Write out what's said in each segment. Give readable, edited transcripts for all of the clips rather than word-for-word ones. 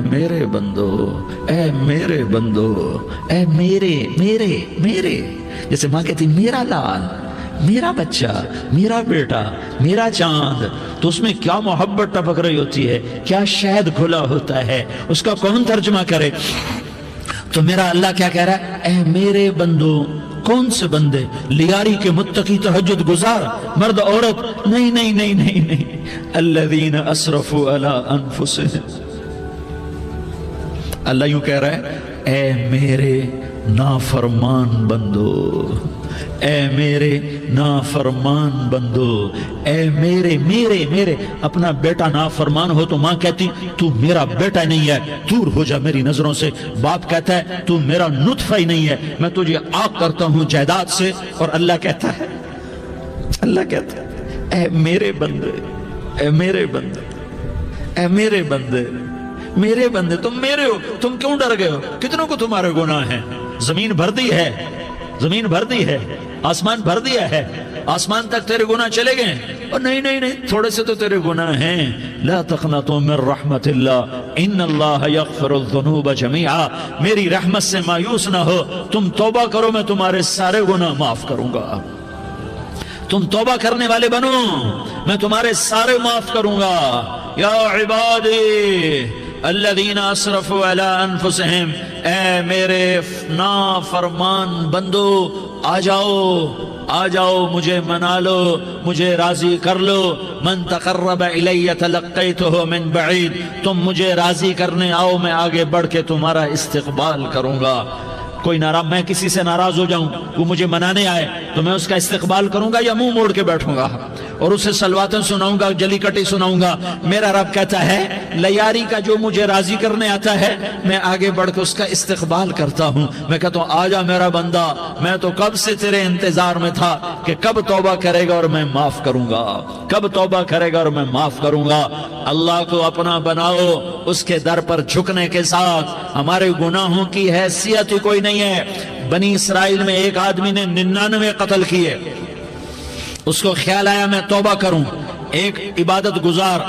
میرے بندو، اے میرے بندو، اے میرے میرے میرے، جیسے ماں کہتی میرا لال، میرا بچہ، میرا بیٹا، میرا چاند، تو اس میں کیا محبت ٹپک رہی ہوتی ہے، کیا شہد کھلا ہوتا ہے، اس کا کون ترجمہ کرے؟ تو میرا اللہ کیا کہہ رہا ہے؟ اے میرے بندو۔ کون سے بندے؟ لیاری کے متقی تہجد گزار مرد عورت؟ نہیں نہیں نہیں نہیں نہیں، الذین اسرفوا علی انفسہم۔ اللہ یوں کہہ رہا ہے اے میرے نافرمان بندو، اے میرے نافرمان بندو، اے میرے میرے میرے۔ اپنا بیٹا نافرمان ہو تو ماں کہتی تو میرا بیٹا نہیں ہے، دور ہو جا میری نظروں سے۔ باپ کہتا ہے تو میرا نطفہ ہی نہیں ہے، میں تجھے عاق کرتا ہوں جائیداد سے۔ اور اللہ کہتا ہے اے میرے بندے، اے میرے بندے، اے میرے بندے، میرے بندے، تم میرے ہو، تم کیوں ڈر گئے ہو؟ کتنوں کو تمہارے گناہ ہیں؟ زمین بھر دی ہے، زمین بھر دی ہے، آسمان بھر دیا ہے، آسمان تک تیرے گناہ چلے گئے ہیں۔ اور نہیں نہیں نہیں، تھوڑے سے تو تیرے گناہ ہیں۔ لا تقنطوا من رحمت اللہ ان اللہ یغفر الذنوب جميعا۔ میری رحمت سے مایوس نہ ہو، تم توبہ کرو، میں تمہارے سارے گناہ معاف کروں گا۔ تم توبہ کرنے والے بنو، میں تمہارے سارے معاف کروں گا۔ یا عبادی الذین اسرفوا علی انفسہم، اے میرے نافرمان بندو، آ جاؤ مجھے منا لو، مجھے راضی کر لو۔ من تقرب الی تلقیتہ من بعید، تم مجھے راضی کرنے آؤ، میں آگے بڑھ کے تمہارا استقبال کروں گا۔ کوئی ناراض، میں کسی سے ناراض ہو جاؤں، وہ مجھے منانے آئے تو میں اس کا استقبال کروں گا یا منہ موڑ کے بیٹھوں گا اور اسے سلواتیں سناؤں گا، جلی کٹی سناؤں گا؟ میرا رب کہتا ہے لیاری کا جو مجھے راضی کرنے آتا ہے، میں آگے بڑھ کے اس کا استقبال کرتا ہوں۔ میں کہتا ہوں آجا میرا بندہ، میں تو کب سے تیرے انتظار میں تھا کہ کب توبہ کرے گا اور میں معاف کروں گا، کب توبہ کرے گا اور میں معاف کروں گا۔ اللہ کو اپنا بناؤ، اس کے در پر جھکنے کے ساتھ۔ ہمارے گناہوں کی حیثیت ہی کوئی نہیں ہے۔ بنی اسرائیل میں ایک آدمی نے 99 قتل کیے، اس کو خیال آیا میں توبہ کروں۔ ایک عبادت گزار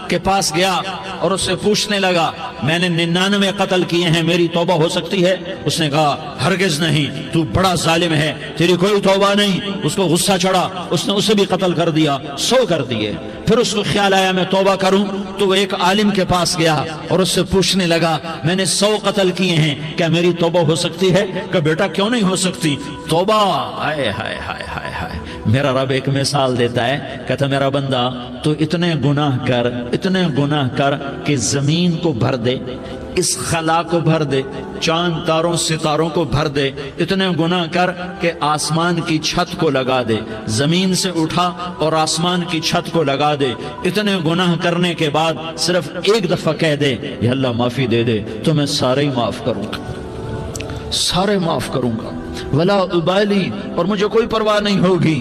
کے پاس گیا اور اس سے پوچھنے لگا میں نے 99 قتل کیے ہیں، میری توبہ ہو سکتی ہے؟ اس نے کہا ہرگز نہیں، تو بڑا ظالم ہے، تیری کوئی توبہ نہیں۔ اس کو غصہ چڑھا، اس نے اسے بھی قتل کر دیا، 100 کر دیے۔ پھر اس کو خیال آیا میں توبہ کروں، تو وہ ایک عالم کے پاس گیا اور اس سے پوچھنے لگا میں نے 100 قتل کیے ہیں، کیا میری توبہ ہو سکتی ہے؟ کہ بیٹا کیوں نہیں ہو سکتی توبہ؟ ہائے ہائے ہائے ہائے ہائے۔ میرا رب ایک مثال دیتا ہے، کہتا میرا بندہ تو اتنے گناہ کر کہ زمین کو بھر دے، اس خلا کو بھر دے، چاند تاروں ستاروں کو بھر دے، اتنے گناہ کر کہ آسمان کی چھت کو لگا دے، زمین سے اٹھا اور آسمان کی چھت کو لگا دے۔ اتنے گناہ کرنے کے بعد صرف ایک دفعہ کہہ دے یا اللہ معافی دے دے، تو میں سارے ہی معاف کروں گا، سارے معاف کروں گا، ولا ابالی، اور مجھے کوئی پرواہ نہیں ہوگی۔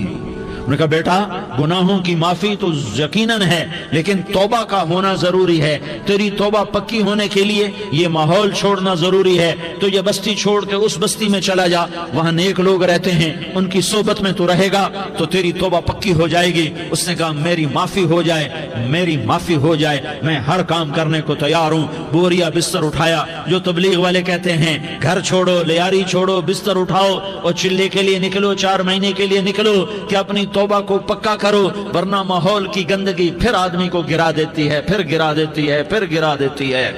انہوں نے کہا بیٹا گناہوں کی معافی تو یقیناً ہے، لیکن توبہ کا ہونا ضروری ہے۔ تیری توبہ پکی ہونے کے لیے یہ ماحول چھوڑنا ضروری ہے۔ تو یہ بستی چھوڑ کے اس بستی میں چلا جا، وہاں نیک لوگ رہتے ہیں، ان کی صحبت میں تو رہے گا تو تیری توبہ پکی ہو جائے گی۔ اس نے کہا میری معافی ہو جائے، میری معافی ہو جائے، میں ہر کام کرنے کو تیار ہوں۔ بوریا بستر اٹھایا، جو تبلیغ والے کہتے ہیں گھر چھوڑو، لیاری چھوڑو، بستر اٹھاؤ اور چلے کے لیے نکلو، 4 مہینے کے لیے نکلو کہ اپنی توبہ کو پکا کرو، ورنہ ماحول کی گندگی پھر آدمی کو گرا دیتی ہے، پھر گرا دیتی ہے، پھر گرا دیتی ہے۔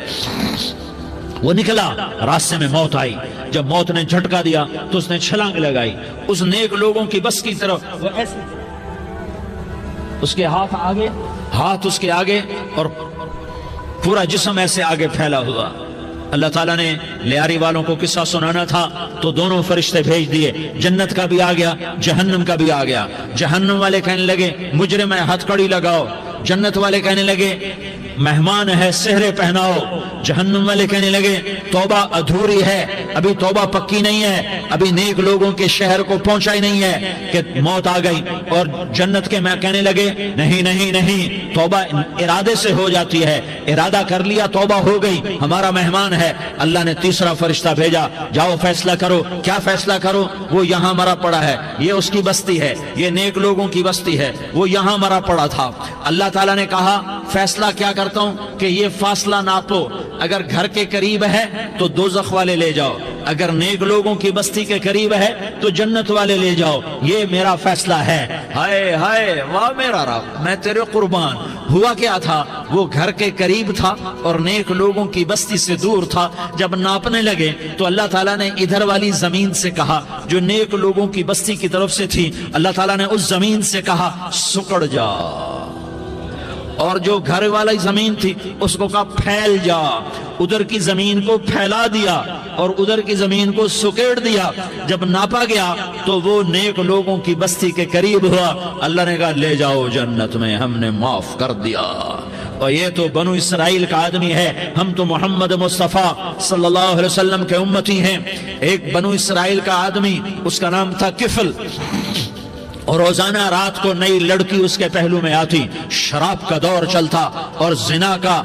وہ نکلا، راستے میں موت آئی۔ جب موت نے جھٹکا دیا تو اس نے چھلانگ لگائی اس نیک لوگوں کی بس کی طرف۔ وہ ایسے اس کے ہاتھ اس کے آگے اور پورا جسم ایسے آگے پھیلا ہوا۔ اللہ تعالیٰ نے لیاری والوں کو قصہ سنانا تھا تو دونوں فرشتے بھیج دیے، جنت کا بھی آ گیا، جہنم کا بھی آ گیا۔ جہنم والے کہنے لگے مجرم ہے ہتھ کڑی لگاؤ، جنت والے کہنے لگے مہمان ہے سہرے پہناؤ۔ جہنم والے کہنے لگے توبہ ادھوری ہے، ابھی توبہ پکی نہیں ہے، ابھی نیک لوگوں کے شہر کو پہنچا ہی نہیں ہے کہ موت آ گئی۔ اور جنت کے میں کہنے لگے نہیں نہیں نہیں، توبہ ارادے سے ہو جاتی ہے، ارادہ کر لیا توبہ ہو گئی، ہمارا مہمان ہے۔ اللہ نے تیسرا فرشتہ بھیجا، جاؤ فیصلہ کرو۔ کیا فیصلہ کرو؟ وہ یہاں مرا پڑا ہے، یہ اس کی بستی ہے، یہ نیک لوگوں کی بستی ہے، وہ یہاں مرا پڑا تھا۔ اللہ تعالیٰ نے کہا فیصلہ کیا کرتا کرتا ہوں کہ یہ فاصلہ ناپو، اگر گھر کے قریب ہے تو دوزخ والے لے جاؤ، اگر نیک لوگوں کی بستی کے قریب ہے تو جنت والے لے جاؤ، یہ میرا فیصلہ ہے۔ ہائے ہائے واہ میرا رب، میں تیرے قربان۔ ہوا کیا تھا؟ وہ گھر کے قریب تھا اور نیک لوگوں کی بستی سے دور تھا۔ جب ناپنے لگے تو اللہ تعالیٰ نے ادھر والی زمین سے کہا جو نیک لوگوں کی بستی کی طرف سے تھی، اللہ تعالیٰ نے اس زمین سے کہا سکڑ جا، اور جو گھر والی زمین تھی اس کو کہا پھیل جا، ادھر کی زمین کو پھیلا دیا اور ادھر کی زمین کو سکیڑ دیا۔ جب ناپا گیا تو وہ نیک لوگوں کی بستی کے قریب ہوا، اللہ نے کہا لے جاؤ جنت میں، ہم نے معاف کر دیا۔ اور یہ تو بنو اسرائیل کا آدمی ہے، ہم تو محمد مصطفیٰ صلی اللہ علیہ وسلم کے امتی ہیں۔ ایک بنو اسرائیل کا آدمی، اس کا نام تھا کفل، اور روزانہ رات کو نئی لڑکی اس کے پہلو میں آتی، شراب کا دور چلتا اور زنا کا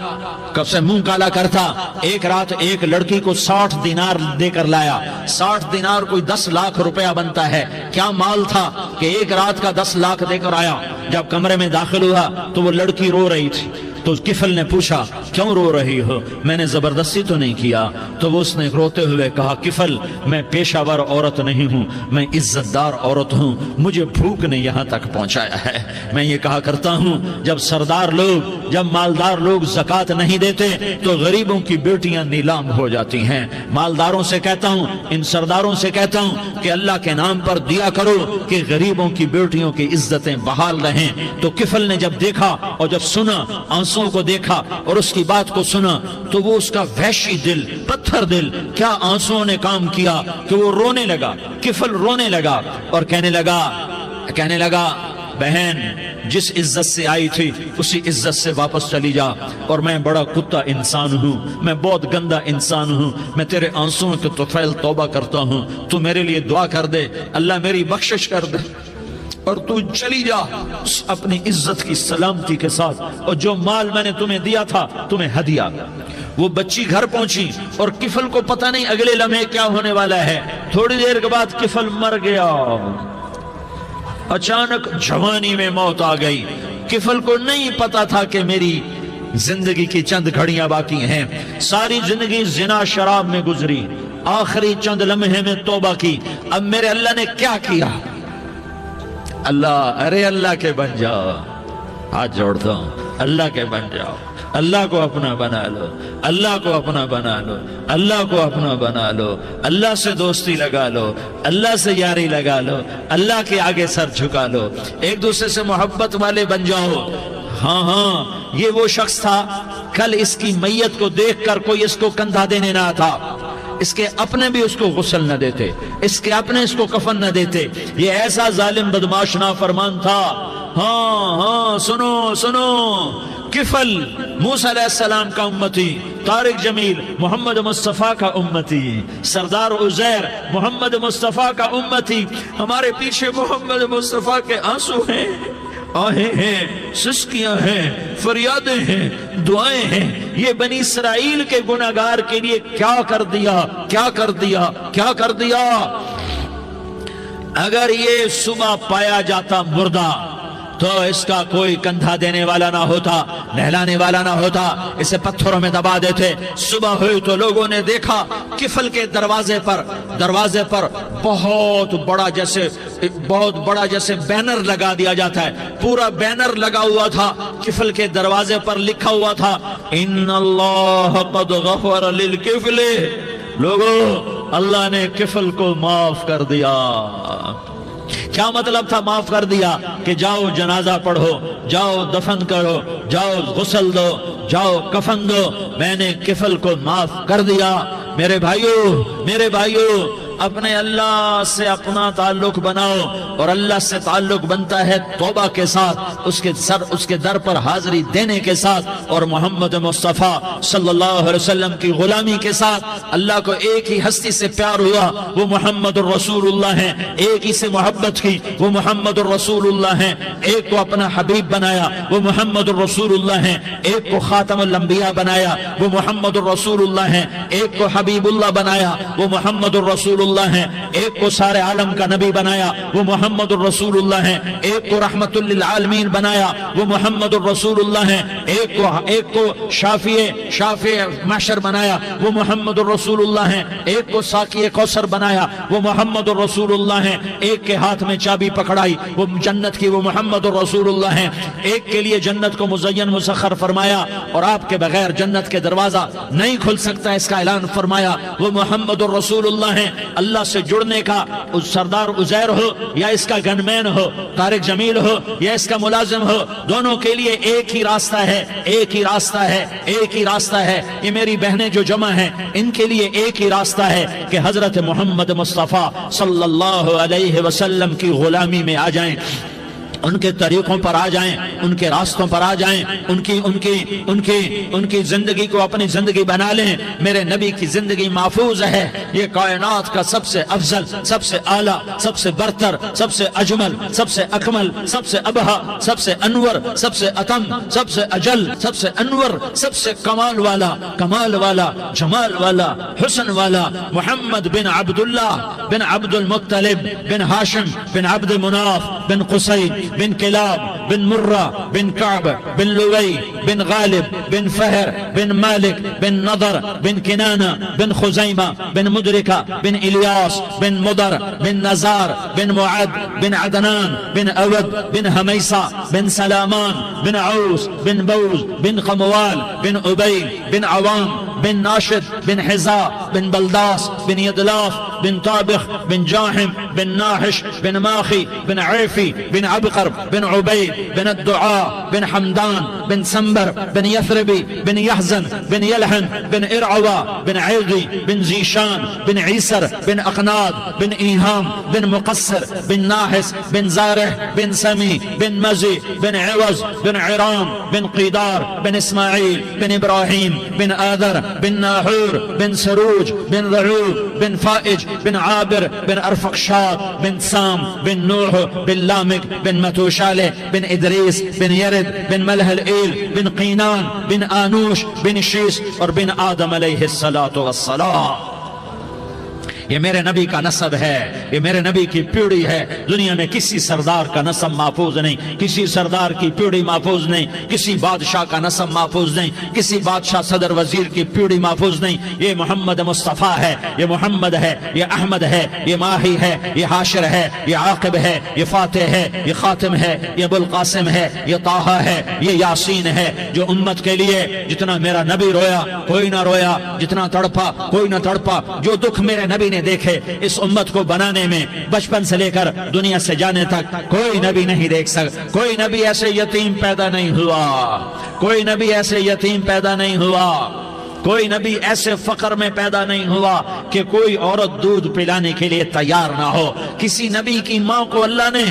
کب سے منہ کالا کرتا۔ ایک رات ایک لڑکی کو 60 دینار دے کر لایا۔ 60 دینار کوئی 10 لاکھ روپیہ بنتا ہے۔ کیا مال تھا کہ ایک رات کا 10 لاکھ دے کر آیا۔ جب کمرے میں داخل ہوا تو وہ لڑکی رو رہی تھی، تو کفل نے پوچھا کیوں رو رہی ہو؟ میں نے زبردستی تو نہیں کیا۔ تو وہ اس نے روتے ہوئے کہا کفل میں پیشہ ور عورت نہیں ہوں، میں عزت دار عورت ہوں، مجھے بھوک نے یہاں تک پہنچایا ہے۔ میں یہ کہا کرتا ہوں جب سردار لوگ، جب مالدار لوگ زکوٰۃ نہیں دیتے تو غریبوں کی بیٹیاں نیلام ہو جاتی ہیں۔ مالداروں سے کہتا ہوں، ان سرداروں سے کہتا ہوں کہ اللہ کے نام پر دیا کرو کہ غریبوں کی بیٹیوں کی عزتیں بحال رہیں۔ تو کفل نے جب دیکھا اور جب سنا، آنسو کو دیکھا اور اس کی بات کو سنا، تو وہ اس کا وحشی دل، پتھر دل، کیا آنسوؤں نے کام کیا کہ وہ رونے لگا۔ کفل رونے لگا اور کہنے لگا بہن جس عزت سے آئی تھی اسی عزت سے واپس چلی جا، اور میں بڑا کتا انسان ہوں، میں بہت گندا انسان ہوں، میں تیرے آنسوؤں کے طفیل توبہ کرتا ہوں، تو میرے لیے دعا کر دے، اللہ میری بخشش کر دے، اور تو چلی جا اپنی عزت کی سلامتی کے ساتھ، اور جو مال میں نے تمہیں دیا تھا تمہیں ہدیہ۔ وہ بچی گھر پہنچی اور کفل کو پتہ نہیں اگلے لمحے کیا ہونے والا ہے۔ تھوڑی دیر کے بعد کفل مر گیا، اچانک جوانی میں موت آ گئی۔ کفل کو نہیں پتا تھا کہ میری زندگی کی چند گھڑیاں باقی ہیں۔ ساری زندگی زنا شراب میں گزری، آخری چند لمحے میں توبہ کی۔ اب میرے اللہ نے کیا کیا؟ اللہ کے بن جاؤ، ہاتھ جوڑتا ہوں، اللہ کے بن جاؤ، اللہ کو اپنا بنا لو، اللہ کو اپنا بنا لو، اللہ کو اپنا بنا لو، اللہ سے دوستی لگا لو، اللہ سے یاری لگا لو، اللہ کے آگے سر جھکا لو، ایک دوسرے سے محبت والے بن جاؤ۔ ہاں یہ وہ شخص تھا، کل اس کی میت کو دیکھ کر کوئی اس کو کندھا دینے نہ تھا، اس کے اپنے بھی اس کو غسل نہ دیتے، اس کے اپنے اس کو کفن نہ دیتے۔ یہ ایسا ظالم بدماش نافرمان تھا۔ ہاں سنو، کفل موسیٰ علیہ السلام کا امتی، طارق جمیل محمد مصطفیٰ کا امتی، سردار عزیر محمد مصطفیٰ کا امتی۔ ہمارے پیچھے محمد مصطفیٰ کے آنسو ہیں، آہیں ہیں، سسکیاں ہیں، فریادیں ہیں، دعائیں ہیں۔ یہ بنی اسرائیل کے گناہگار کے لیے کیا کر دیا۔ اگر یہ صبح پایا جاتا مردہ تو اس کا کوئی کندھا دینے والا نہ ہوتا، نہلانے والا نہ ہوتا، اسے پتھروں میں دبا دیتے۔ صبح ہوئی تو لوگوں نے دیکھا کفل کے دروازے پر بہت بڑا جیسے بینر لگا دیا جاتا ہے، پورا بینر لگا ہوا تھا، کفل کے دروازے پر لکھا ہوا تھا ان اللہ قد غفر للکفل۔ لوگوں، اللہ نے کفل کو معاف کر دیا۔ کیا مطلب تھا معاف کر دیا؟ کہ جاؤ جنازہ پڑھو، جاؤ دفن کرو، جاؤ غسل دو، جاؤ کفن دو، میں نے کفل کو معاف کر دیا۔ میرے بھائیو اپنے اللہ سے اپنا تعلق بناؤ، اور اللہ سے تعلق بنتا ہے توبہ کے ساتھ، اس کے در پر حاضری دینے کے ساتھ، اور محمد مصطفیٰ صلی اللہ علیہ وسلم کی غلامی کے ساتھ۔ اللہ کو ایک ہی ہستی سے پیار ہوا، وہ محمد الرسول اللہ ہیں، ایک ہی سے محبت کی، وہ محمد الرسول اللہ ہیں، ایک کو اپنا حبیب بنایا، وہ محمد الرسول اللہ ہیں، ایک کو خاتم الانبیاء بنایا، وہ محمد الرسول اللہ ہیں، ایک کو حبیب اللہ بنایا، وہ محمد الرسول اللہ ہیں، ایک کو سارے عالم کا نبی بنایا وہ محمد الرسول اللہ ہیں، ایک کو رحمت للعالمین بنایا وہ محمد الرسول اللہ ہیں، ایک کو شافع محشر بنایا وہ محمد الرسول اللہ ہیں، ایک کو ساقی کوثر بنایا وہ محمد الرسول اللہ ہیں، ایک کے ہاتھ میں چابی پکڑائی وہ جنت کی وہ محمد الرسول اللہ ہیں، ایک کے لیے جنت کو مزین مسخر فرمایا اور آپ کے بغیر جنت کے دروازہ نہیں کھل سکتا اس کا اعلان فرمایا وہ محمد الرسول اللہ ہیں۔ اللہ سے جڑنے کا سردار عزیر ہو یا اس کا گن مین ہو، طارق جمیل ہو یا اس کا ملازم ہو، دونوں کے لیے ایک ہی راستہ ہے، ایک ہی راستہ ہے، ایک ہی راستہ ہے۔ یہ میری بہنیں جو جمع ہیں ان کے لیے ایک ہی راستہ ہے کہ حضرت محمد مصطفیٰ صلی اللہ علیہ وسلم کی غلامی میں آ جائیں، ان کے طریقوں پر آ جائیں، ان کے راستوں پر آ جائیں، ان کی زندگی کو اپنی زندگی بنا لیں۔ میرے نبی کی زندگی محفوظ ہے، یہ کائنات کا سب سے افضل، سب سے اعلیٰ، سب سے برتر، سب سے اجمل، سب سے اکمل، سب سے ابہا، سب سے انور، سب سے اتم، سب سے اجل، سب سے انور، سب سے کمال والا، جمال والا، حسن والا محمد بن عبداللہ بن عبد المطلب بن ہاشم بن عبد مناف بن قصی بن کلاب بن مرہ بن کعب بن لوی بن غالب بن فہر بن مالک بن نضر بن کنانہ بن خزیمہ بن مدرکہ بن الیاس بن مدر بن نزار بن معد بن عدنان بن اود بن حمیسہ بن سلامان بن عوس بن بوز بن قموال بن عبیل بن عوام بن ناشد بن حزا بن بلداس بن یدلاف بن طابخ بن جاحم بن ناحش بن ماخی بن عیفی بن عبقر بن عبید بن الدعاء بن حمدان بن سنبر بن یثربی بن یحزن بن یلحن بن ارعوا بن عیغی بن زیشان بن عیسر بن اقناد بن ایہام بن مقصر بن ناحس بن زارح بن سمی بن مزی بن عوض بن عرام بن قیدار بن اسماعیل بن ابراہیم بن آذر بن ناحور بن سروج بن ضعوب بن فائج بن عابر بن ارفقشاد بن سام بن نوح بن لامک بن متوشالہ بن ادریس بن یرد بن ملح الایل بن قینان بن آنوش بن شیس اور بن آدم علیہ السلام۔ یہ میرے نبی کا نسب ہے، یہ میرے نبی کی پیڑھی ہے۔ دنیا میں کسی سردار کا نسب محفوظ نہیں، کسی سردار کی پیڑھی محفوظ نہیں، کسی بادشاہ کا نسب محفوظ نہیں، کسی بادشاہ صدر وزیر کی پیڑھی محفوظ نہیں۔ یہ محمد مصطفیٰ ہے، یہ محمد ہے، یہ احمد ہے، یہ ماہی ہے، یہ حاشر ہے، یہ عاقب ہے، یہ فاتح ہے، یہ خاتم ہے، یہ ابو القاسم ہے، یہ طٰہٰ ہے، یہ یاسین ہے۔ جو امت کے لیے جتنا میرا نبی رویا کوئی نہ رویا، جتنا تڑپا کوئی نہ تڑپا، جو دکھ میرے نبی نے دیکھے اس امت کو بنانے میں، بچپن سے لے کر دنیا سے جانے تک کوئی نبی نہیں دیکھ سکتا۔ کوئی نبی ایسے یتیم پیدا نہیں ہوا، کوئی نبی ایسے یتیم پیدا نہیں ہوا، کوئی نبی ایسے فقر میں پیدا نہیں ہوا کہ کوئی عورت دودھ پلانے کے لیے تیار نہ ہو۔ کسی نبی کی ماں کو اللہ نے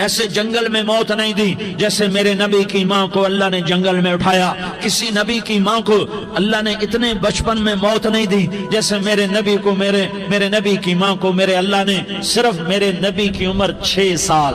ایسے جنگل میں موت نہیں دی جیسے میرے نبی کی ماں کو اللہ نے جنگل میں اٹھایا۔ کسی نبی کی ماں کو اللہ نے اتنے بچپن میں موت نہیں دی جیسے میرے نبی کو میرے نبی کی ماں کو میرے اللہ نے صرف میرے نبی کی عمر 6 سال،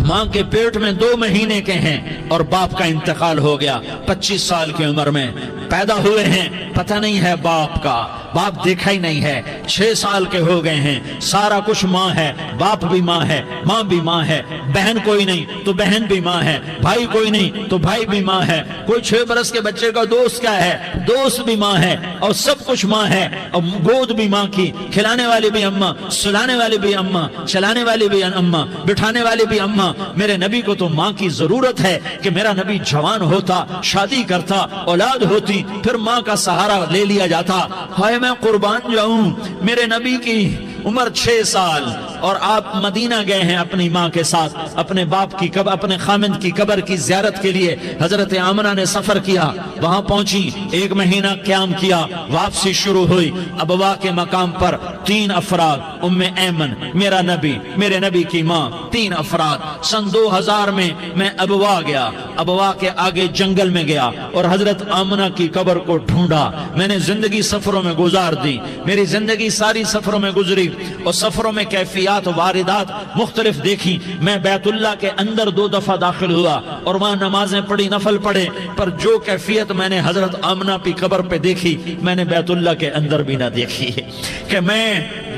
ماں کے پیٹ میں 2 مہینے کے ہیں اور باپ کا انتقال ہو گیا 25 سال کی عمر میں پیدا ہوئے ہیں، پتہ نہیں ہے باپ کا، باپ دیکھا ہی نہیں ہے، 6 سال کے ہو گئے ہیں، سارا کچھ ماں ہے، باپ بھی ماں ہے، ماں بھی ماں ہے، بہن کوئی نہیں تو بہن بھی ماں ہے، بھائی کوئی نہیں تو بھائی بھی ماں ہے، کوئی 6 برس کے بچے کا دوست کیا ہے، دوست بھی ماں ہے، اور سب کچھ ماں ہے، اور گود بھی ماں کی، کھلانے والی بھی اماں، سلانے والی بھی اماں، چلانے والی بھی اماں، بٹھانے والی بھی اماں۔ میرے نبی کو تو ماں کی ضرورت ہے کہ میرا نبی جوان ہوتا، شادی کرتا، اولاد ہوتی، پھر ماں کا سہارا لے لیا جاتا۔ ہائے میں قربان جاؤں، میرے نبی کی عمر 6 سال اور آپ مدینہ گئے ہیں اپنی ماں کے ساتھ، اپنے باپ کی اپنے خامند کی قبر کی زیارت کے لیے حضرت آمنہ نے سفر کیا، وہاں پہنچی، 1 مہینہ قیام کیا، واپسی شروع ہوئی۔ ابوا کے مقام پر 3 افراد، ام ایمن، میرا نبی، میرے نبی کی ماں، 3 افراد۔ سن 2000 میں ابوا گیا، ابوا کے آگے جنگل میں گیا اور حضرت آمنہ کی قبر کو ڈھونڈا۔ میں نے زندگی سفروں میں گزار دی، میری زندگی ساری سفروں میں گزری اور سفروں میں کیفیات واردات مختلف دیکھی۔ میں بیت اللہ کے اندر 2 دفعہ داخل ہوا اور وہاں نمازیں پڑھی، نفل پڑھے، پر جو کیفیت میں نے حضرت آمنہ کی قبر پہ دیکھی میں نے بیت اللہ کے اندر بھی نہ دیکھی کہ میں